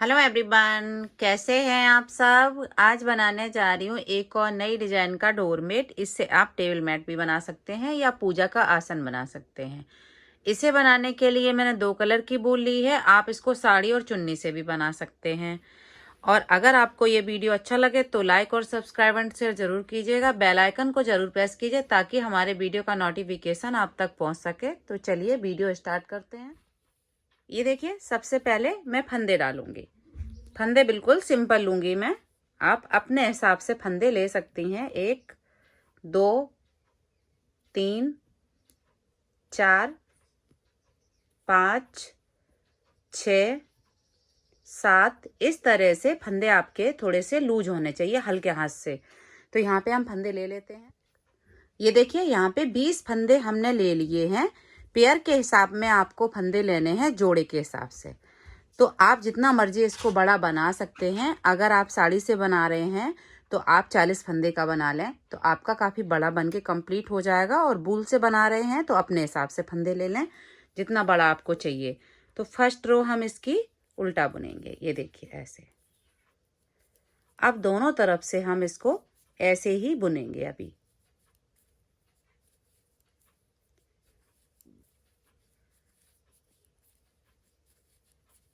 Hello everyone, कैसे हैं आप सब। आज बनाने जा रही हूँ एक और नई डिजाइन का डोरमेट। इससे आप टेबल मैट भी बना सकते हैं या पूजा का आसन बना सकते हैं। इसे बनाने के लिए मैंने 2 कलर की वूल ली है। आप इसको साड़ी और चुन्नी से भी बना सकते हैं। और अगर आपको ये वीडियो अच्छा लगे तो लाइक और सब्सक्राइब एंड शेयर जरूर कीजिएगा। बेल आइकन को जरूर प्रेस कीजिए ताकि हमारे वीडियो का नोटिफिकेशन आप तक पहुँच सके। तो चलिए वीडियो स्टार्ट करते हैं। ये देखिए, सबसे पहले मैं फंदे डालूंगी। फंदे बिल्कुल सिंपल लूंगी मैं। आप अपने हिसाब से फंदे ले सकती हैं। 1 2 3 4 5 6 7। इस तरह से फंदे आपके थोड़े से लूज होने चाहिए, हल्के हाथ से। तो यहाँ पे हम फंदे ले लेते हैं। ये देखिए, यहाँ पे 20 फंदे हमने ले लिए हैं। पेयर के हिसाब में आपको फंदे लेने हैं, जोड़े के हिसाब से। तो आप जितना मर्जी इसको बड़ा बना सकते हैं। अगर आप साड़ी से बना रहे हैं तो आप 40 फंदे का बना लें तो आपका काफ़ी बड़ा बन के कंप्लीट हो जाएगा। और वूल से बना रहे हैं तो अपने हिसाब से फंदे ले लें, जितना बड़ा आपको चाहिए। तो फर्स्ट रो हम इसकी उल्टा बुनेंगे। ये देखिए ऐसे। अब दोनों तरफ से हम इसको ऐसे ही बुनेंगे। अभी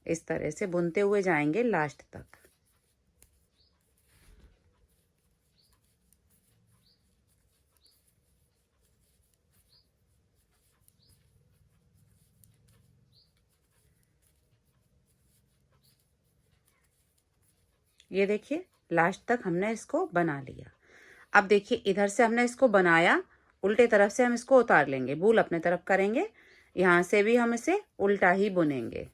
इस तरह से बुनते हुए जाएंगे लास्ट तक। ये देखिए, लास्ट तक हमने इसको बना लिया। अब देखिए, इधर से हमने इसको बनाया, उल्टे तरफ से हम इसको उतार लेंगे। वूल अपने तरफ करेंगे, यहाँ से भी हम इसे उल्टा ही बुनेंगे।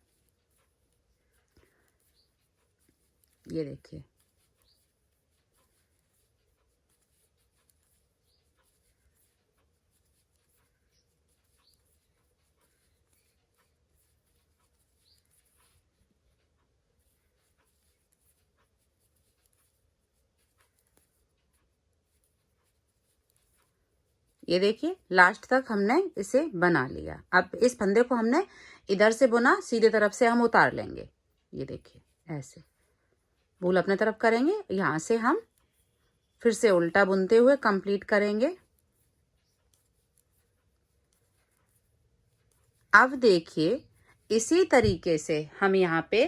ये देखिए, ये देखिए, लास्ट तक हमने इसे बना लिया। अब इस फंदे को हमने इधर से बुना, सीधे तरफ से हम उतार लेंगे। ये देखिए ऐसे वूल अपने तरफ करेंगे, यहाँ से हम फिर से उल्टा बुनते हुए कंप्लीट करेंगे। अब देखिए, इसी तरीके से हम यहाँ पे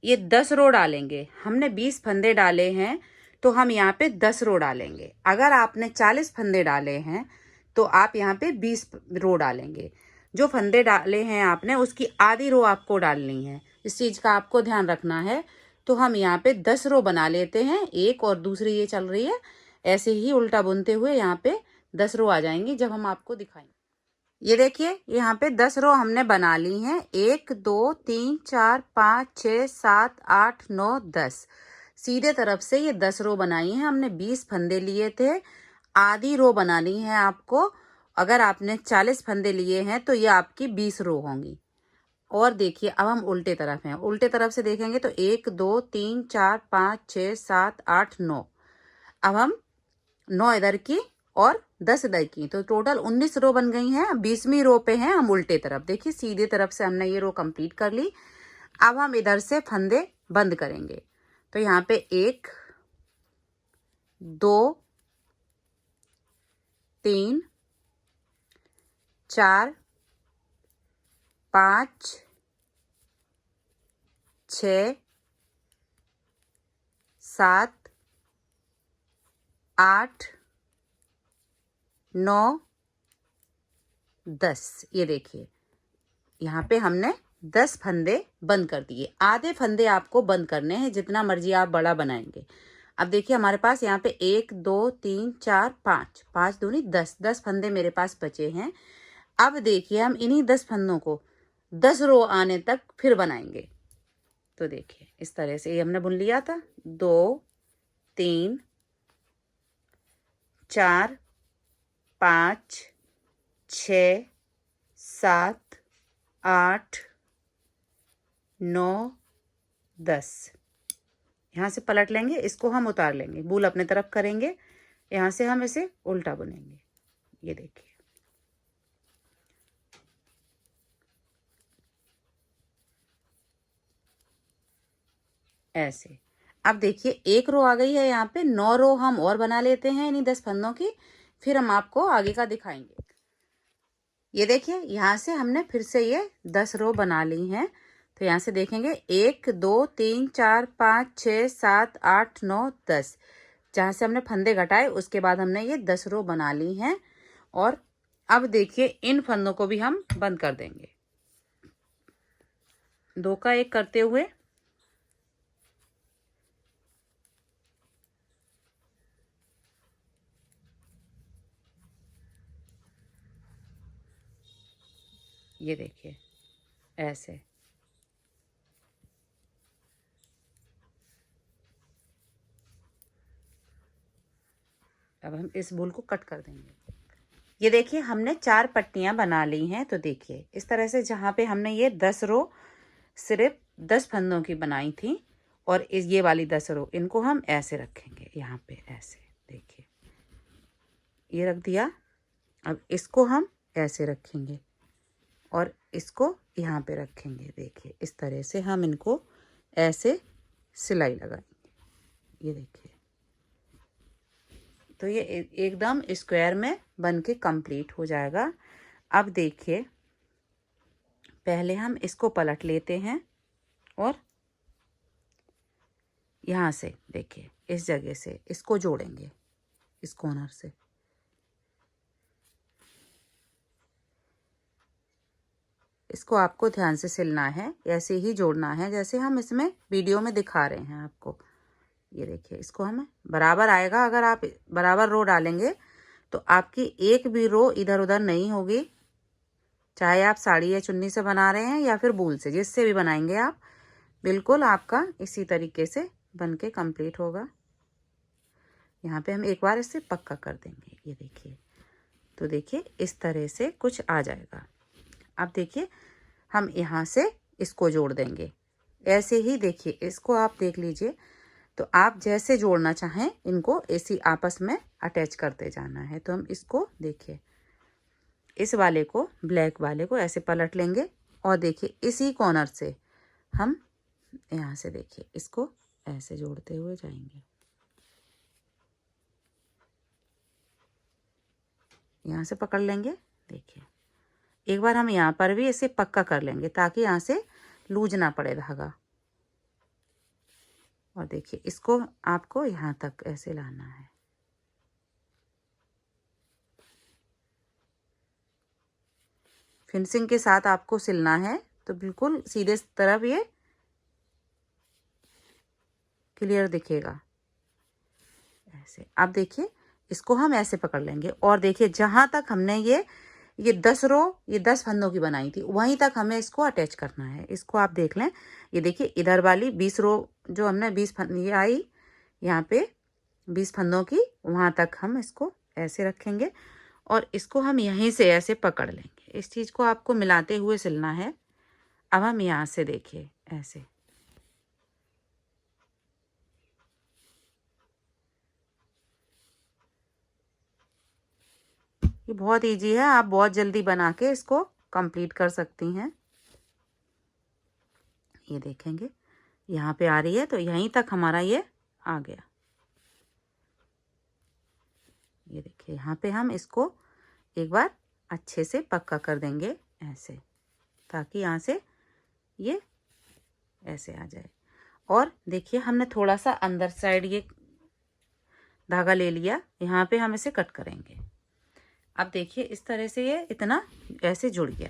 ये 10 रो डालेंगे। हमने 20 फंदे डाले हैं तो हम यहाँ पे 10 रो डालेंगे। अगर आपने 40 फंदे डाले हैं तो आप यहाँ पे 20 रो डालेंगे। जो फंदे डाले हैं आपने उसकी आधी रो आपको डालनी है। इस चीज़ का आपको ध्यान रखना है। तो हम यहाँ पे 10 रो बना लेते हैं। एक और दूसरी ये चल रही है, ऐसे ही उल्टा बुनते हुए यहाँ पे 10 रो आ जाएंगी जब हम आपको दिखाएंगे। ये देखिए, यहाँ पे 10 रो हमने बना ली हैं। 1 2 3 4 5 6 7 8 9 10। सीधे तरफ से ये 10 रो बनाई है। हमने 20 फंदे लिए थे। आधी रो बनानी है आपको। अगर आपने 40 फंदे लिए हैं तो ये आपकी 20 रो होंगी। और देखिए, अब हम उल्टे तरफ हैं। उल्टे तरफ से देखेंगे तो 1 2 3 4 5 6 7 8 9। अब हम 9 इधर की और 10 इधर की, तो टोटल 19 रो बन गई हैं। 20वीं रो पे हैं हम उल्टे तरफ। देखिए, सीधे तरफ से हमने ये रो कंप्लीट कर ली। अब हम इधर से फंदे बंद करेंगे। तो यहाँ पे 1 2 3 4 5 6 7 8 9 10। ये देखिए, यहाँ पे हमने 10 फंदे बंद कर दिए। आधे फंदे आपको बंद करने हैं, जितना मर्जी आप बड़ा बनाएंगे। अब देखिए, हमारे पास यहाँ पे 1 2 3 4 5, 5 दूनी 10, 10 फंदे मेरे पास बचे हैं। अब देखिए, हम इन्हीं 10 फंदों को 10 रो आने तक फिर बनाएंगे। तो देखिए, इस तरह से ये हमने बुन लिया था। 2 3 4 5 6 7 8 9 10। यहाँ से पलट लेंगे, इसको हम उतार लेंगे। वूल अपने तरफ करेंगे, यहाँ से हम इसे उल्टा बुनेंगे। ये देखिए, ऐसे। अब देखिए एक रो आ गई है, यहाँ पे 9 रो हम और बना लेते हैं इन्हीं 10 फंदों की, फिर हम आपको आगे का दिखाएंगे। ये देखिए यहाँ से हमने फिर से ये 10 रो बना ली हैं। तो यहाँ से देखेंगे 1 2 3 4 5 6 7 8 9 10, जहाँ से हमने फंदे घटाए उसके बाद हमने ये 10 रो बना ली हैं। और अब देखिए इन फंदों को भी हम बंद कर देंगे, 2 का 1 करते हुए। ये देखिए ऐसे। अब हम इस बूल को कट कर देंगे। ये देखिए हमने 4 पट्टियां बना ली हैं। तो देखिए इस तरह से जहाँ पे हमने ये 10 रो सिर्फ 10 फंदों की बनाई थी, और इस ये वाली 10 रो इनको हम ऐसे रखेंगे, यहाँ पे ऐसे। देखिए ये रख दिया। अब इसको हम ऐसे रखेंगे और इसको यहाँ पे रखेंगे। देखिए इस तरह से हम इनको ऐसे सिलाई लगाएंगे। ये देखिए तो ये एकदम स्क्वायर में बन के कंप्लीट हो जाएगा। अब देखिए पहले हम इसको पलट लेते हैं और यहाँ से देखिए इस जगह से इसको जोड़ेंगे, इस कॉर्नर से। इसको आपको ध्यान से सिलना है, ऐसे ही जोड़ना है जैसे हम इसमें वीडियो में दिखा रहे हैं आपको। ये देखिए इसको हमें बराबर आएगा। अगर आप बराबर रो डालेंगे तो आपकी एक भी रो इधर उधर नहीं होगी, चाहे आप साड़ी या चुन्नी से बना रहे हैं या फिर बूल से, जिससे भी बनाएंगे आप, बिल्कुल आपका इसी तरीके से बन के कंप्लीट होगा। यहाँ पे हम एक बार इसे पक्का कर देंगे। ये देखिए तो देखिए इस तरह से कुछ आ जाएगा। अब देखिए हम यहाँ से इसको जोड़ देंगे ऐसे ही। देखिए इसको आप देख लीजिए, तो आप जैसे जोड़ना चाहें इनको इसी आपस में अटैच करते जाना है। तो हम इसको देखिए इस वाले को, ब्लैक वाले को ऐसे पलट लेंगे और देखिए इसी कॉर्नर से हम यहाँ से देखिए इसको ऐसे जोड़ते हुए जाएंगे। यहाँ से पकड़ लेंगे। देखिए एक बार हम यहाँ पर भी इसे पक्का कर लेंगे ताकि यहाँ से लूज ना पड़े धागा। और देखिए इसको आपको यहाँ तक ऐसे लाना है। फिनिशिंग के साथ आपको सिलना है, तो बिल्कुल सीधे तरफ ये क्लियर दिखेगा ऐसे। अब देखिए इसको हम ऐसे पकड़ लेंगे और देखिए जहां तक हमने ये 10 रो, ये 10 फंदों की बनाई थी, वहीं तक हमें इसको अटैच करना है। इसको आप देख लें। ये देखिए इधर वाली 20 रो जो हमने 20 ये आई यहाँ पे 20 फंदों की, वहां तक हम इसको ऐसे रखेंगे और इसको हम यहीं से ऐसे पकड़ लेंगे। इस चीज को आपको मिलाते हुए सिलना है। अब हम यहाँ से देखिए ऐसे, ये बहुत इजी है, आप बहुत जल्दी बना के इसको कंप्लीट कर सकती हैं। ये देखेंगे यहाँ पे आ रही है, तो यहीं तक हमारा ये आ गया। ये देखिए यहाँ पे हम इसको एक बार अच्छे से पक्का कर देंगे ऐसे, ताकि यहाँ से ये ऐसे आ जाए। और देखिए हमने थोड़ा सा अंदर साइड ये धागा ले लिया, यहाँ पे हम इसे कट करेंगे। अब देखिए इस तरह से ये इतना ऐसे जुड़ गया।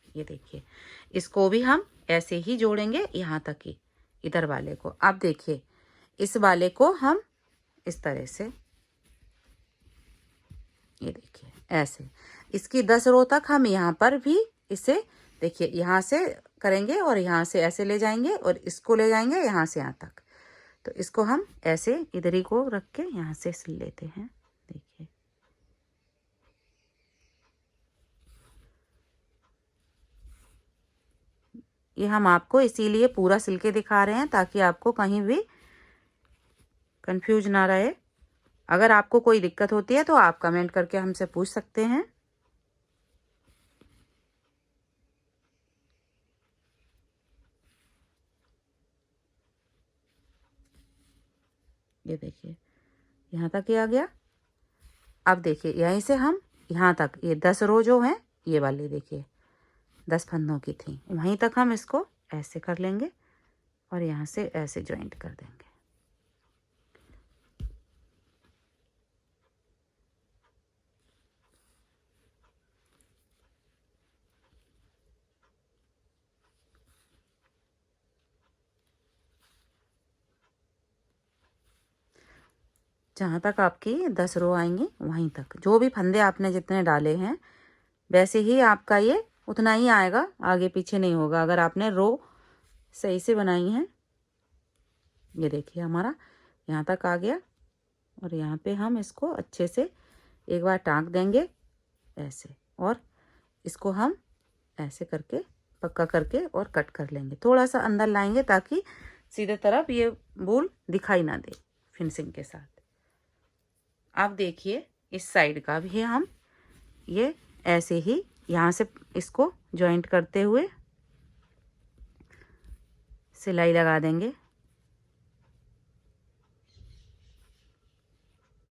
ये देखिए इसको भी हम ऐसे ही जोड़ेंगे यहाँ तक ही, इधर वाले को। अब देखिए इस वाले को हम इस तरह से, ये देखिए ऐसे, इसकी 10 रो तक हम यहाँ पर भी इसे देखिए यहाँ से करेंगे और यहाँ से ऐसे ले जाएंगे और इसको ले जाएंगे यहाँ से यहाँ तक। तो इसको हम ऐसे इधर ही को रख के यहाँ से सिल लेते हैं। देखिए ये हम आपको इसीलिए पूरा सिल के दिखा रहे हैं ताकि आपको कहीं भी कंफ्यूज ना रहे। अगर आपको कोई दिक्कत होती है तो आप कमेंट करके हमसे पूछ सकते हैं। ये देखिए यहाँ तक ये आ गया। अब देखिए यहीं से हम यहाँ तक, ये 10 रो जो हैं ये वाली देखिए 10 फंदों की थी, वहीं तक हम इसको ऐसे कर लेंगे और यहाँ से ऐसे जॉइंट कर देंगे। जहाँ तक आपकी 10 रो आएंगी वहीं तक, जो भी फंदे आपने जितने डाले हैं वैसे ही आपका ये उतना ही आएगा, आगे पीछे नहीं होगा अगर आपने रो सही से बनाई हैं। ये देखिए हमारा यहाँ तक आ गया और यहाँ पे हम इसको अच्छे से एक बार टाँक देंगे ऐसे, और इसको हम ऐसे करके पक्का करके और कट कर लेंगे। थोड़ा सा अंदर लाएंगे ताकि सीधे तरफ ये बूल दिखाई ना दे फिनिशिंग के साथ। अब देखिए इस साइड का भी हम ये ऐसे ही यहाँ से इसको जॉइंट करते हुए सिलाई लगा देंगे।